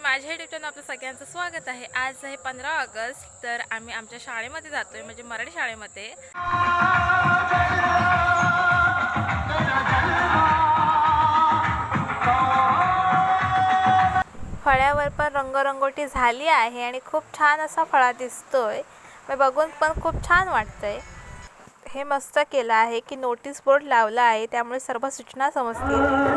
माझ्या YouTube channel आपलं सगळ्यांचं स्वागत आहे। आज आहे 15 ऑगस्ट, तर आम्ही आमच्या शाळेमध्ये जातोय, म्हणजे मराठी शाळेमध्ये। फळ्यावर पण रंगरंगोटी झाली आहे आणि खूप छान असा फळा दिसतोय, बघून पण खूप छान वाटतंय। हे मस्त केलं आहे की नोटीस बोर्ड लावला आहे, त्यामुळे सर्व सूचना समजतील।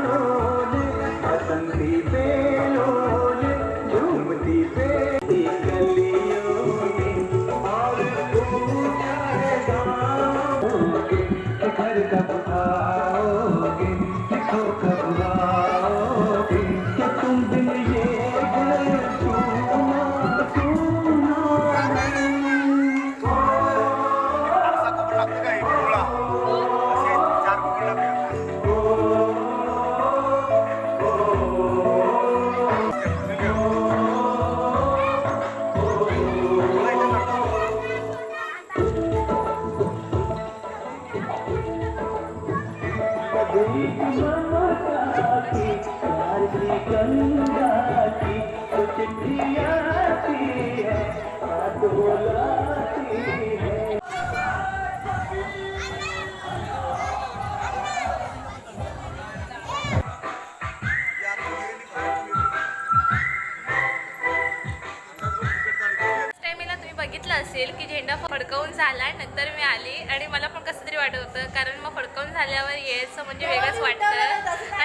बघितलं असेल की झेंडा फडकवून झाला, नंतर मी आली आणि मला पण कसं तरी वाटत होतं, कारण मग फडकवून झाल्यावर यायचं म्हणजे वेगळंच वाटतं।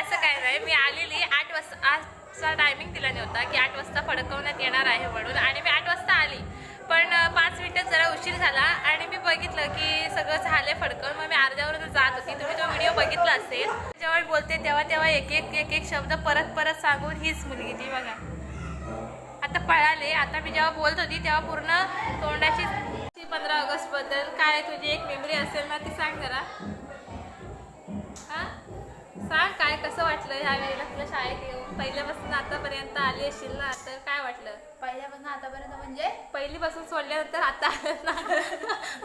असं काय नाही, मी आलेली 8 वाजता, आजचा टायमिंग दिला नव्हता की 8 वाजता फडकवण्यात येणार आहे म्हणून, आणि मी 8 वाजता आली, पण 5 मिनिटं जरा उशीर झाला आणि मी बघितलं की सगळं झालं फडकवून। मग मी अर्ध्यावरून जात होती, तुम्ही तो व्हिडिओ बघितला असेल। जेव्हा मी बोलते तेव्हा एक एक शब्द परत सांगून हीच मुलगी ती बघा आता पळाले। आता मी जेव्हा बोलत होती तेव्हा पूर्ण तोंडाची 15 ऑगस्ट बद्दल काय तुझी एक मेमरी असेल ना, ती सांग जरा। हां सांग, काय कसं वाटलं ह्या वेळेला तुला शाळेत येऊन? पहिल्यापासून आतापर्यंत आली असेल ना, तर काय वाटलं? पहिल्यापासून आतापर्यंत म्हणजे पहिलीपासून सोडल्यानंतर आता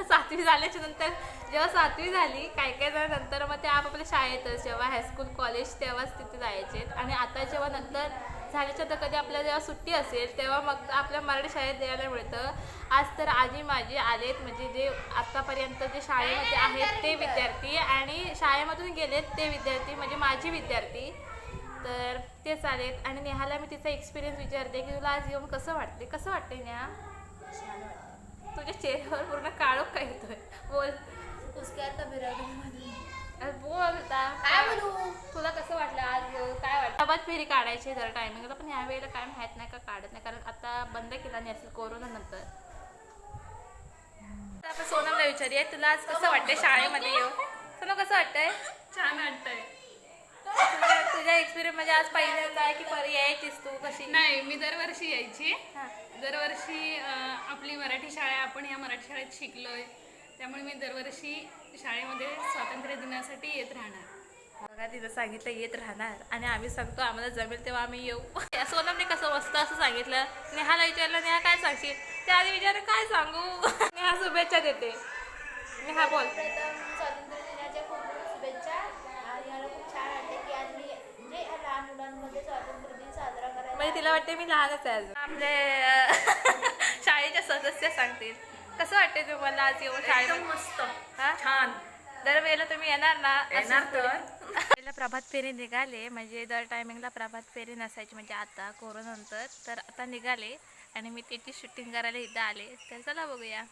7वी झाल्याच्या नंतर, जेव्हा 7वी झाली काय जण नंतर मग ते आपापल्या शाळेतच, जेव्हा हायस्कूल कॉलेज तेव्हाच तिथे जायचे, आणि आता जेव्हा नंतर झाल्याच्या तर कधी आपल्याला जेव्हा सुट्टी असेल तेव्हा मग आपल्या मराठी शाळेत द्यायला मिळतं। आज तर आजी माझी आलेत, म्हणजे जे आतापर्यंत जे शाळेमध्ये आहेत ते विद्यार्थी आणि शाळेमधून गेलेत ते विद्यार्थी, म्हणजे माझी विद्यार्थी, तर तेच आलेत। आणि नेहाला मी तिचा एक्सपिरियन्स विचारते की तुला आज येऊन कसं वाटते? कसं वाटते नेहा? तुझ्या चेहऱ्यावर पूर्ण काळोख काय येतोय, बोल। बोलता काय बोलू? तुला कसं वाटलं आज? काय वाटतं? प्रभात फेरी काढायची जर टायमिंगला, पण ह्या वेळेला काय माहित नाही का काढत नाही, कारण आता बंद केला नाही असेल कोरोना नंतर। आपण सोनमला विचारूया, तुला आज कसं वाटतंय शाळेमध्ये येऊ? तुला कसं वाटतंय? छान वाटतंय। तुझ्या एक्सपिरियन्स म्हणजे आज पहिल्यांदा आहे की यायचीस तू कशी? नाही, मी दरवर्षी यायची। हां दरवर्षी आपली मराठी शाळा, आपण या मराठी शाळेत शिकलोय, त्यामुळे मी दरवर्षी शाळेमध्ये स्वातंत्र्य दिनासाठी येत राहणार। बघा, तिथं सांगितलं येत राहणार, आणि आम्ही सांगतो आम्हाला जमेल तेव्हा आम्ही येऊ। सोनमने कसं मस्त असं सांगितलं। नेहाला विचारलं, नेहा काय सांगशील? त्या आधी विचार काय सांगू। नेहा शुभेच्छा देते। नेहा बोल। प्रथम स्वातंत्र्य दिनाच्या खूप खूप शुभेच्छा, आणि मला खूप छान वाटते की आज मी म्हणजे लहान मुलांमध्ये स्वातंत्र्य दिन साजरा करायला, म्हणजे तिला वाटते मी लहानच आहे अजून। आपले शाळेचे सदस्य सांगतील कसं वाटते तुम्हाला आज येऊन शाळेत? मस्त, हां छान। दरवेळेला तुम्ही येणार ना? येणार तर। पहिला प्रभात फेरी निघाले, म्हणजे दर टायमिंगला प्रभात फेरी नसायची, म्हणजे आता कोरोना नंतर, तर आता निघाले आणि मी त्याची शूटिंग करायला इथं आले, तर चला बघूया।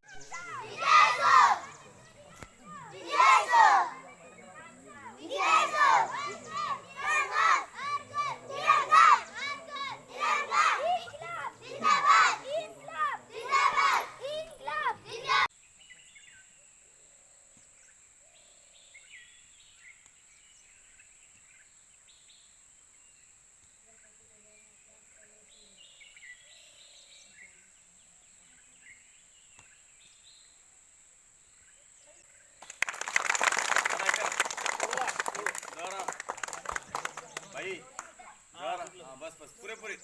बस पुरेपुरी।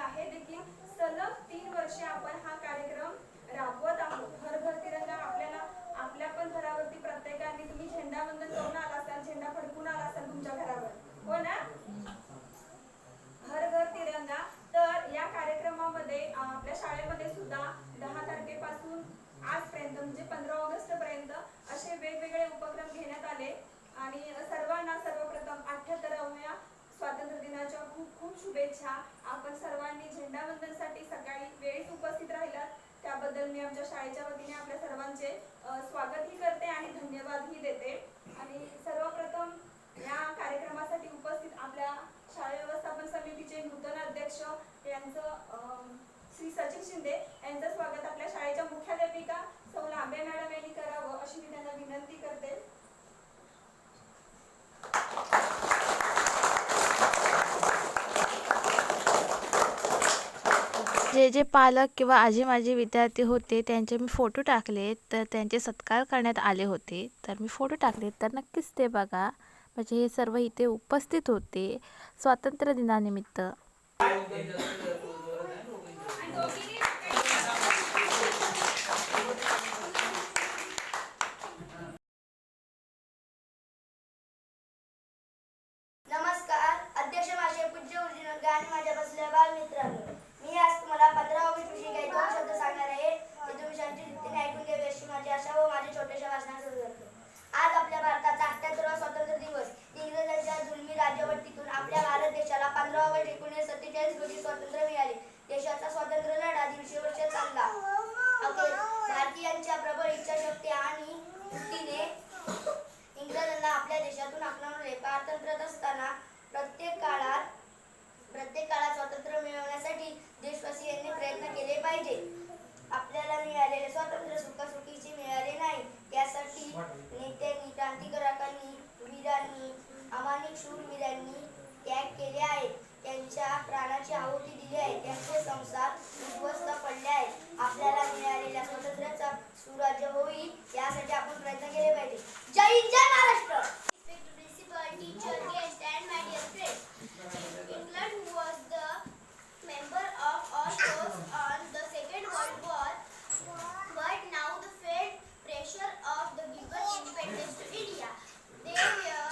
आहे देखील सलग 3 वर्षे आपण हा कार्यक्रम राबवत आहोत. हर घर तिरंगा आपल्याला आपल्या पण घरावरती प्रत्येकाने तुम्ही झेंडावंदन करून आला असाल, झेंडा फडकून आला असाल तुमच्या घरावर, हो ना? हर घर तिरंगा. तर या कार्यक्रमामध्ये आपल्या शाळेमध्ये सुद्धा 10 तारखेपासून आजपर्यंत म्हणजे 15 ऑगस्ट पर्यंत असे वेगवेगळे उपक्रम घेण्यात आले आणि सर्वांना सर्वप्रथम 78व्या स्वातंत्र्य दिनाच्या खूप खूप शुभेच्छा. आपण सर्वांनी झेंडावंदनसाठी सकाळी वेळीच उपस्थित राहिलात त्याबद्दल मी आमच्या शाळेच्या वतीने आपल्या सर्वांचे स्वागतही करते आणि धन्यवादही देते. आणि सर्वप्रथम या कार्यक्रमासाठी उपस्थित आपल्या शाळा व्यवस्थापन समितीचे नूतन अध्यक्ष यांचं श्री सचिन शिंदे यांचं स्वागत आपल्या शाळेच्या मुख्याध्यापिका सौ लांबे मॅडम यांनी करावं अशी मी त्यांना विनंती करते. जे जे पालक किंवा आजी माजी विद्यार्थी होते त्यांचे मी फोटो टाकले, तर त्यांचे सत्कार करण्यात आले होते, तर मी फोटो टाकले तर नक्कीच ते बघा. म्हणजे हे सर्व इथे उपस्थित होते स्वातंत्र्य दिनानिमित्त. नमस्कार. अध्यक्ष माझे पूज्य गुरुजन आणि माझ्या बसलेल्या बालमित्रांनो, मी आज तुम्हाला 15 ऑगस्ट विषयी काही 2 शब्द सांगणार आहे. ते तुम्ही शांत रीतीने ऐकून घ्यावे अशी माझी आशा व माझ्या छोट्याशा भाषणात सुरू करतो. आज आपल्या भारताचा 78वा स्वातंत्र्य दिवस. इंग्रजांच्या जुलमी राज्यवटीतून आपल्या भारत देशाला 15 ऑगस्ट 1947 रोजी स्वातंत्र्य मिळाले. देशाचा स्वातंत्र्य लढा 150 वर्ष चालला. अखेर भारतीयांच्या प्रबळ इच्छाशक्ती आणि युक्तीने इंग्रजांना आपल्या देशातून हाकलवले. पारतंत्र्यात असताना प्रत्येक काळात स्वातंत्र्य मिळवण्यासाठी देशवासियांनी प्रयत्न केले पाहिजे. आपल्याला मिळालेले स्वातंत्र्य सुखासुखीचे मिळाले नाही. त्यासाठी नेत्यांनी, क्रांतिकारकांनी, वीरांनी, अमानिक शूरवीरांनी त्याग केले आहेत. त्यांच्या प्राणाची आहुती दिली आहे. त्यांचे संसार उद्ध्वस्त पडले आहेत. आपल्याला मिळालेल्या स्वातंत्र्याचा सुराज्य होईल यासाठी आपण प्रयत्न केले पाहिजे. जय हिंद, जय Maharashtra. Principal, teacher, guest and my dear friends. England, who was the member of all forces on the Second World War, but now the felt pressure of the given independence to India. They were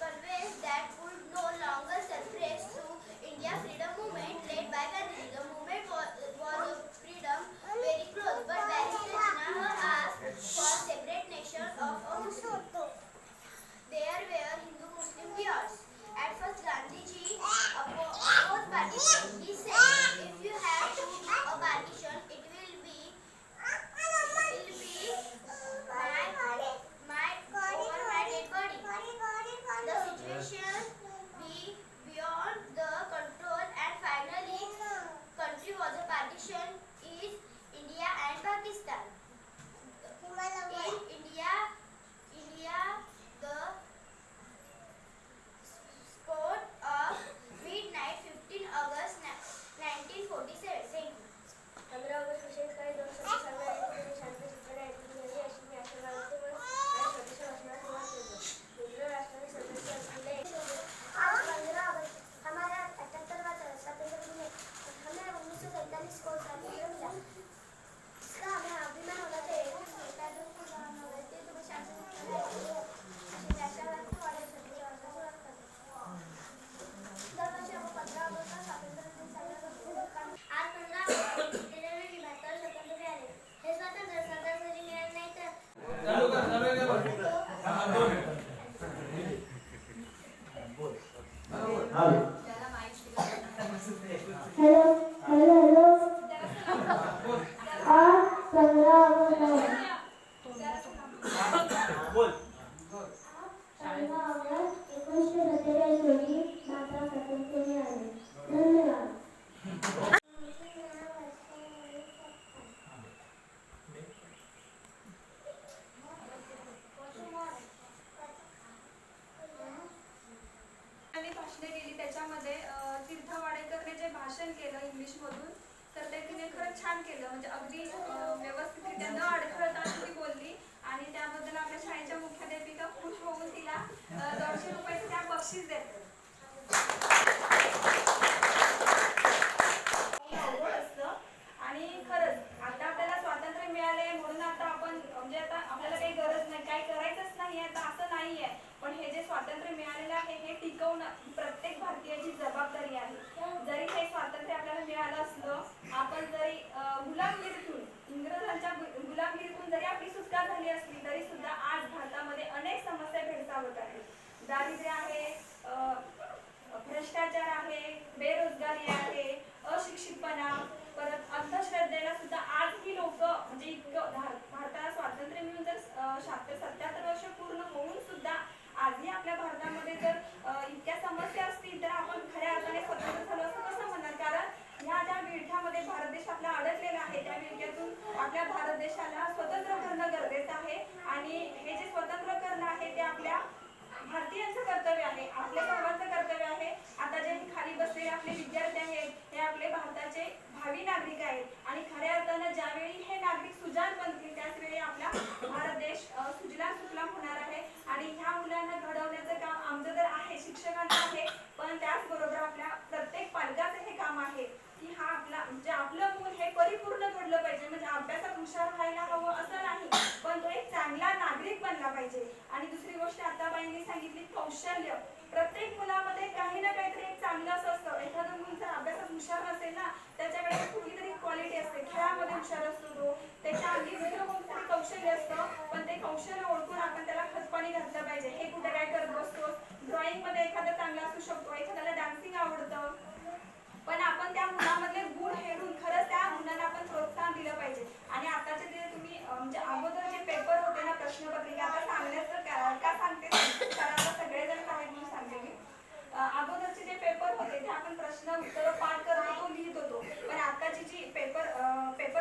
convinced that would no longer suppress to India freedom movement led by Gandhi. The movement was of freedom very close, but Barrister Jinnah asked for separate nation of a Muslim. There were Hindu-Muslim wars. At first, Gandhiji opposed partition. He said, "If you have to do a partition, it will be over my dead body. The situation be beyond the control, and finally, country was a partition is India and Pakistan. In India, the sport of midnight 15 August 1947. Thank you. 15 August विषयी काही 2 शब्द सांगणार आहे. तुम्ही शांत चित्ताने ऐकून घ्यावे अशी मी आशा बाळगते व माझ्या छोट्याशा भाषणाला सुरुवात करतो. हिंदू राष्ट्राने सदस्य असलेले आज 15 ऑगस्ट हमारा 78वां स्वातंत्र्य दिन है. हमें 1947 को स्वातंत्र्य मिला. इसका हमें अभिमान होना चाहिए. ते तुम्ही शांत चित्ताने ऐकून घ्यावे अशी मी आशा बाळगते व माझ्या छोट्याशा भाषणाला सुरुवात करतो. दरवर्षी आपण 15 ऑगस्टला स्वातंत्र्य दिन साजरा करतो. आज 15 ऑगस्ट रोजी भारताला स्वातंत्र्य मिळाले. हे स्वातंत्र्य सहजासहजी मिळाले नाही तर भाषणे केली त्याच्यामध्ये तीर्थ वाडेकरने जे भाषण केलं इंग्लिशमधून तर ते तिने खरंच छान केलं. म्हणजे अगदी व्यवस्थितरित्या न अडखळता ती बोलली आणि त्याबद्दल आपल्या शाळेच्या मुख्याध्यापिका खुश होऊन तिला 200 रुपयाचं त्या बक्षीस देतात. आपण प्रत्येक भारतीयाची जबाबदारी आहे. जरी हे स्वातंत्र्य आपल्याला मिळालं असलं, आपण जरी गुलामगिरीतून इंग्रजांच्या गुलामगिरीतून जरी आपली सुटका झाली असली तरी सुद्धा आज भारतामध्ये अनेक समस्या भेडसावत आहेत. दारिद्र्य आहे, भ्रष्टाचार आहे, बेरोजगारी आहे, अशिक्षितपणा, परत अंधश्रद्धेला सुद्धा आजही लोक म्हणजे इतकं भारताला स्वातंत्र्य मिळून जर 77 वर्ष पूर्ण होऊन सुद्धा आजही आपल्या भारतामध्ये जर इतक्या समस्या असतील तर आपण खऱ्या अर्थाने स्वतंत्र झालो असं कसं म्हणणार? कारण ह्या ज्या विळख्यामध्ये भारत देश आपला अडकलेला आहे त्या विळख्यातून आपल्या भारत देशाला स्वतंत्र करणं गरजेचं आहे. आणि हे जे स्वतंत्र करणं आहे ते आपल्या भारतीयांचं कर्तव्य आहे, आपल्या सर्वांचं कर्तव्य आहे. आता जे खाली बसलेले आपले विद्यार्थी आहेत हे आपले भारताचे भावी नागरिक आहेत आणि खऱ्या अर्थानं ज्यावेळी हे नागरिक सुजाण बनतील त्याच वेळी आपला भारत देश सुजलाम सुफलाम होणार आहे. आणि ह्या मुलांना घडवण्याचं काम आमचं तर आहे, शिक्षकांचं आहे, पण त्याचबरोबर आपल्या प्रत्येक पालकाचं हे काम आहे की हा आपला म्हणजे आपलं मूल हे परिपूर्ण घडलं पाहिजे. म्हणजे अभ्यासात हुशार व्हायला हवं असं नाही, पण तो एक चांगला नागरिक बनला पाहिजे. आणि दुसरी गोष्ट आता बाईंनी सांगितली कौशल्य. प्रत्येक मुलामध्ये काही ना काहीतरी एक चांगलं असं असतं. एखादं मूल जर अभ्यासात हुशार नसेल ना त्याच्याकडे कुठली तरी क्वालिटी असते, खेळामध्ये हुशार असतो तो, त्याच्या अंगी दुसरं कोणतरी कौशल्य असतं, पण ते कौशल्य ओळखून आपण त्याला खतपाणी घातलं पाहिजे. हे कुठे काय करत बसतो, ड्रॉइंग मध्ये एखादा चांगला असू शकतो, एखाद्याला डान्सिंग आवडतं, पण आपण त्या मुलामधले गुण हेरून खरंच त्या मुलांना आपण प्रोत्साहन दिलं पाहिजे. आणि आताचे जे तुम्ही म्हणजे अगोदर जे पेपर होते ना प्रश्नपत्रिका, आता सांगण्याचं का सांगते कारण आता सगळेजण काय म्हणून सांगते मी. अगोदरचे जे पेपर होते ते आपण प्रश्न उत्तर पाठ करत होतो, लिहित होतो, पण आताची जी पेपर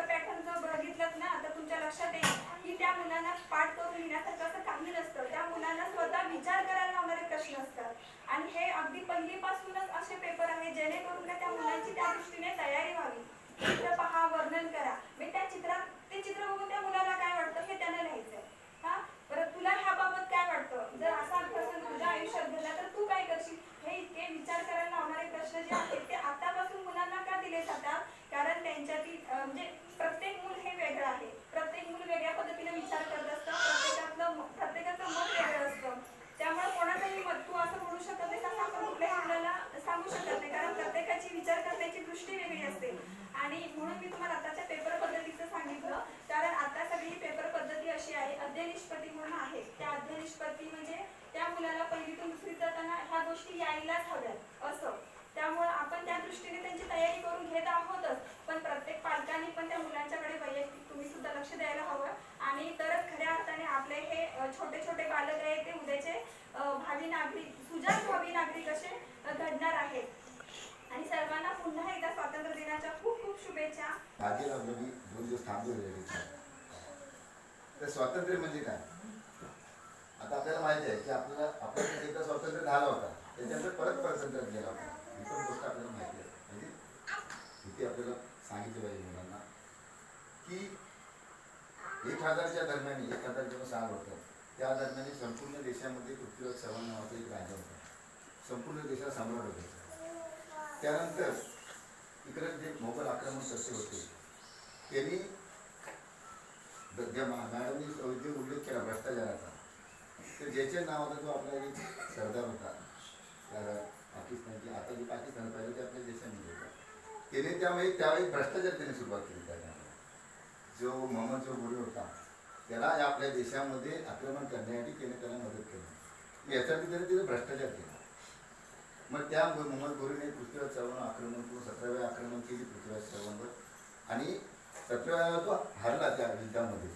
पॅटर्न जर बघितलं ना तर तुमच्या लक्षात येईल की त्या मुलांना पाठ करून लिहिण्यासारखं असं काही नसतं. त्या मुलांना स्वतः विचार करायला लावणारे प्रश्न असतात. आणि हे अगदी पहिलीपासूनच असे पेपर आहे जेणेकरून त्या मुलांची त्या दृष्टीने तयारी व्हावी. चित्र पहा, वर्णन करा, मी त्या चित्रात ते चित्र बघून त्या मुलाला काय वाटतं हे त्यानं लिहायचं. हा बरं, तुला ह्याबाबत काय वाटतं, जर असा प्रसंग तुझ्या आयुष्यात घडला तर तू काय करशील, हे इतके विचार करायला लावणारे प्रश्न जे आहेत ते आतापासून मुलांना का दिले जातात? कारण त्यांच्यातील म्हणजे प्रत्येक मूल हे वेगळं आहे, प्रत्येक मूल वेगळ्या पद्धतीने विचार करत असतं, प्रत्येकाचं मत वेगळं असतं. त्यामुळे कोणाचंही मत तू असं म्हणू शकत नाही तसं आपण कुठल्याही मुलाला सांगू शकत नाही, कारण प्रत्येकाची विचार करण्याची दृष्टी वेगळी असते. आणि म्हणून मी तुम्हाला आताच्या पेपर पद्धतीचं सांगितलं, कारण आता सगळी पेपर पद्धती अशी आहे, अध्ययनिष्पत्ती म्हणून आहे. त्या अध्ययनिष्पत्ती म्हणजे त्या मुलाला पहिलीतून दुसरीत जाताना ह्या गोष्टी यायलाच हव्यात असं. त्यामुळे आपण त्या दृष्टीने त्यांची तयारी करून घेत आहोतच, पण प्रत्येक पालकांनी पण त्या मुलांच्याकडे वैयक्तिक तुम्ही सुद्धा लक्ष द्यायला हवं. आणि तरच खऱ्या अर्थाने आपले हे छोटे छोटे बालक आहेत ते उद्याचे भावी नागरिक, सुजाण भावी नागरिक असे घडणार आहेत. आणि सर्वांना पुन्हा एकदा स्वातंत्र्य दिनाच्या खूप खूप शुभेच्छा. आधी लागलो मी 2 दिवस थांबलो. तर स्वातंत्र्य म्हणजे काय? आता आपल्याला माहिती आहे की आपल्याला एकदा स्वातंत्र्य झाला होता, त्याच्यानंतर परत स्वातंत्र्य गेला होता. ही पण गोष्ट आपल्याला माहिती आहे. म्हणजे इथे आपल्याला सांगितलं पाहिजे मुलांना की 1000च्या दरम्यान 1000 जेव्हा साल होतं त्या दरम्यान संपूर्ण देशामध्ये पृथ्वीराज चव्हाण नावाचा एक राजा होता, संपूर्ण देशात सम्राट होता. त्यानंतर इकडे जे मोगल आक्रमणकर्ते होते त्यांनी ज्या मॅडमनी जो उल्लेख केला भ्रष्टाचाराचा, तर ज्याच्या नावाचा जो आपला एक सरदार होता पाकिस्तानची, आता जे पाकिस्तान पाहिजे ते आपल्या देशामध्ये होता, त्याने त्यावेळी भ्रष्टाचार त्यांनी सुरुवात केली. त्याच्यामध्ये जो मोहम्मद जो गोरी होता त्याला आपल्या देशामध्ये आक्रमण करण्यासाठी त्याला मदत केली. याच्यासाठी त्याने तिथे भ्रष्टाचार केला. मग त्या मोहम्मद गोरीने पृथ्वीराज चव्हाण आक्रमण करून 17व्या आक्रमण केली पृथ्वीराज चव्हाणवर, आणि 17व्या तो हरला त्या युद्धामध्ये.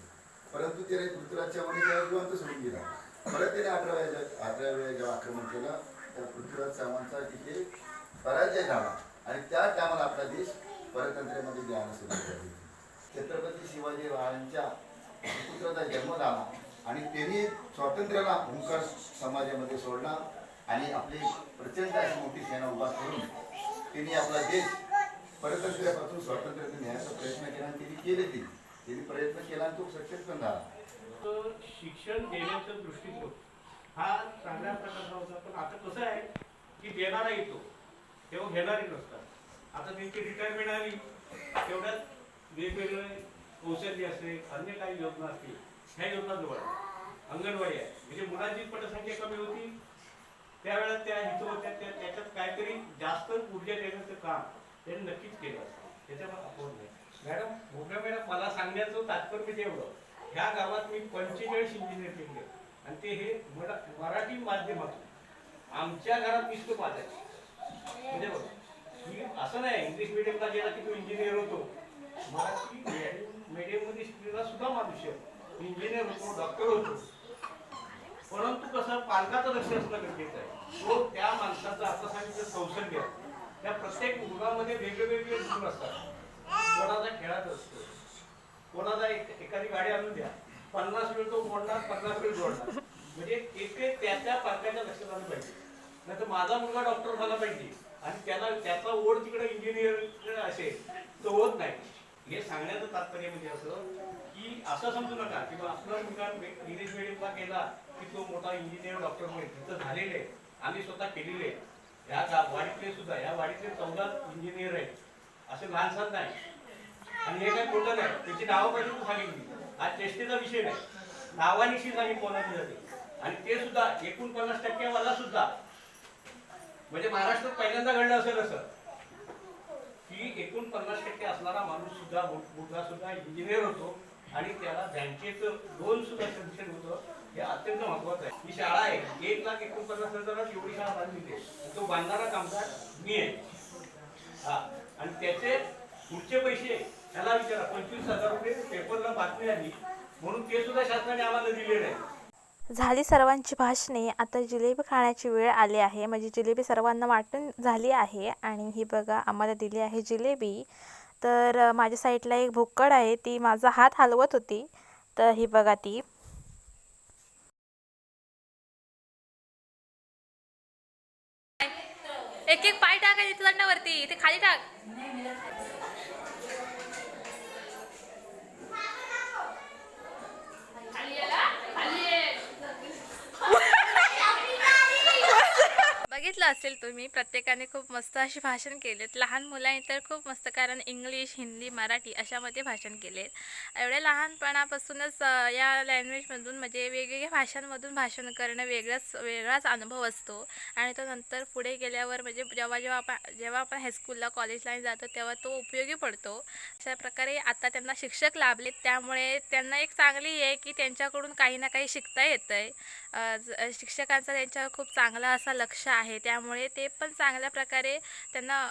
परंतु त्याने पृथ्वीराज चव्हाण जिवंत सोडून दिला. परत त्याने 18व्या जेव्हा आक्रमण केलं त्या पृथ्वीराज चव्हाणचा तिथे पराजय झाला आणि त्या टायमाला आपला देश परतंत्र्यामध्ये जायला सुरुवात झाली. छत्रपती शिवाजी महाराजांच्या पुत्राचा जन्म झाला आणि त्यांनी स्वातंत्र्याला हुंकार समाजामध्ये सोडला आणि आपली प्रचंड अशी मोठी सेना उभा करून त्यांनी आपला देश परतंत्र्यापासून स्वातंत्र्य नेण्याचा प्रयत्न केला आणि त्यांनी प्रयत्न केला आणि तो सक्सेस पण झाला. शिक्षण देण्याचा दृष्टिकोन हा चांगल्या प्रकारचा होता, पण आता कसं आहे की देणारा येतो तेव्हा घेणारे नसतात. आता त्यांची रिटायरमेंट आली तेवढ्यात वेगवेगळे कौशल्य असते, अन्य काही योजना असतील, ह्या योजना जवळ अंगणवाडी आहे, म्हणजे मुलांची पटसंख्या कमी होती त्यावेळेला त्या इथं होत्या त्याच्यात काहीतरी जास्त ऊर्जा देण्याचं काम त्यांनी नक्कीच केलं असतं, त्याच्यामध्ये आपण नाही. मॅडम मला सांगण्याचं तात्पर्य म्हणजे एवढं, ह्या गावात मी 45 इंजिनियर केले आणि ते हे मराठी माध्यमातून आमच्या घरात निष्ठ पाहायचे. म्हणजे बघ मी असं नाही इंग्लिश मिडियमला गेला की तो इंजिनियर होतो, मराठी मीडियम मध्ये स्त्रीला सुद्धा माणूस इंजिनियर होतो, डॉक्टर होतो. परंतु कसं पालकाचं लक्ष असणं गरजेचं आहे. तो त्या माणसाचा आता सांगितलं कौशल्य, त्या प्रत्येक मुलामध्ये वेगवेगळे गुण असतात. कोणाचा खेळात असतो, कोणाचा एखादी गाडी आणून द्या 50 वेळ तो मोडणार 50 वेळ जोडणार. म्हणजे एक त्या पालकाच्या लक्षात आलं पाहिजे. नाही तर माझा मुलगा डॉक्टर झाला पाहिजे आणि त्याचा ओढ तिकडे इंजिनियर असेल तो होत नाही. हे सांगण्याचं तात्पर्य म्हणजे असं की असं समजू नका की आपला मुलगा इंग्लिश मिडियमला गेला की तो मोठा इंजिनियर डॉक्टर होईल. तिथं झालेले आम्ही स्वतः केलेले ह्या वाडीतले सुद्धा, ह्या वाडीतले 14 इंजिनियर आहेत, असे लहानसात नाही. आणि हे काही खोटं नाही, त्याची नावं पाहिजे तू सांगितली. हा चेष्टेचा विषय नाही, नावानिशी सांगितली कोणाची जाते. आणि ते सुद्धा 49% वाला सुद्धा, म्हणजे महाराष्ट्रात पहिल्यांदा घडलं असेल असं की 49% असणारा माणूस सुद्धा मुलगा सुद्धा इंजिनियर होतो आणि त्याला बँकेचं लोन सुद्धा सँक्शन होतं. हे अत्यंत महत्वाचं आहे. ही शाळा आहे 1,49,000 एवढी शाळा बांधली आहे, तो बांधणारा कामगार मी आहे. हा, आणि त्याचे पुढचे पैसे त्याला विचारा 25,000 रुपये पेपरला बातमी आली म्हणून ते सुद्धा शासनाने आम्हाला दिले नाही. झाली सर्वांची भाषणे. आता जिलेबी खाण्याची वेळ आली आहे. म्हणजे जिलेबी सर्वांना वाटून झाली आहे आणि ही बघा आम्हाला दिली आहे जिलेबी. तर माझ्या साईडला एक भुक्कड आहे, ती माझा हात हलवत होती. तर ही बघा ती एक एक पाय टाकायचे तुझ्यावरती, ते खाली टाक. बघितलं असेल तुम्ही, प्रत्येकाने खूप मस्त अशी भाषण केलेत. लहान मुलांनी तर खूप मस्त, कारण इंग्लिश, हिंदी, मराठी अशामध्ये भाषण केलेत. एवढ्या लहानपणापासूनच या लँग्वेजमधून म्हणजे वेगवेगळ्या भाषांमधून भाषण करणं वेगळाच अनुभव असतो. आणि तो नंतर पुढे गेल्यावर म्हणजे जेव्हा आपण हायस्कूलला कॉलेजला जातो तेव्हा तो उपयोगी पडतो. अशा प्रकारे आता त्यांना शिक्षक लाभलेत, त्यामुळे त्यांना एक चांगली आहे की त्यांच्याकडून काही ना काही शिकता येतं आहे. शिक्षकांचा त्यांच्यावर खूप चांगला असा लक्ष आहे, त्यामुळे ते पण चांगल्या प्रकारे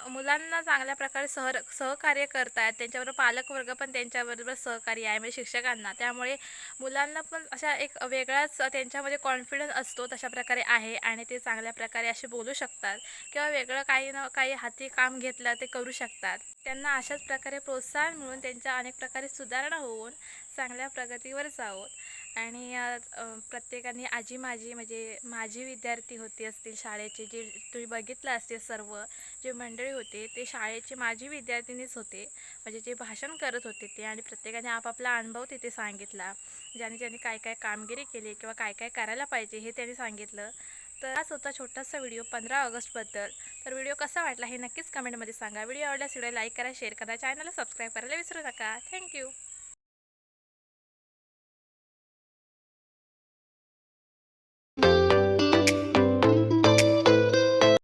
मुलांना चांगल्या प्रकारे सहकार्य करतात. त्यांच्याबरोबर पालकवर्ग पण त्यांच्याबरोबर सहकार्य आहे म्हणजे शिक्षकांना. त्यामुळे मुलांना पण अशा एक वेगळाच त्यांच्यामध्ये कॉन्फिडन्स असतो, तशा प्रकारे आहे. आणि ते चांगल्या प्रकारे असे बोलू शकतात किंवा वेगळं काही ना काही हाती काम घेतलं ते करू शकतात. त्यांना अशाच प्रकारे प्रोत्साहन मिळून त्यांच्या अनेक प्रकारे सुधारणा होऊन चांगल्या प्रगतीवर जावं. आणि प्रत्येकाने आजी म्हणजे माझी विद्यार्थी होती असतील शाळेचे, जे तुम्ही बघितलं असतील सर्व जे मंडळी होते ते शाळेचे माझी विद्यार्थिनीच होते, म्हणजे जे भाषण करत होते ते. आणि प्रत्येकाने आपापला अनुभव तिथे सांगितला, ज्यांनी काय काय कामगिरी केली किंवा काय काय करायला पाहिजे हे त्यांनी सांगितलं. तर हाच होता छोटासा व्हिडिओ 15 ऑगस्टबद्दल. तर व्हिडिओ कसा वाटला हे नक्कीच कमेंटमध्ये सांगा. व्हिडिओ आवडल्यास व्हिडिओ लाईक करा, शेअर करा, चॅनलला सबस्क्राईब करायला विसरू नका. थँक्यू.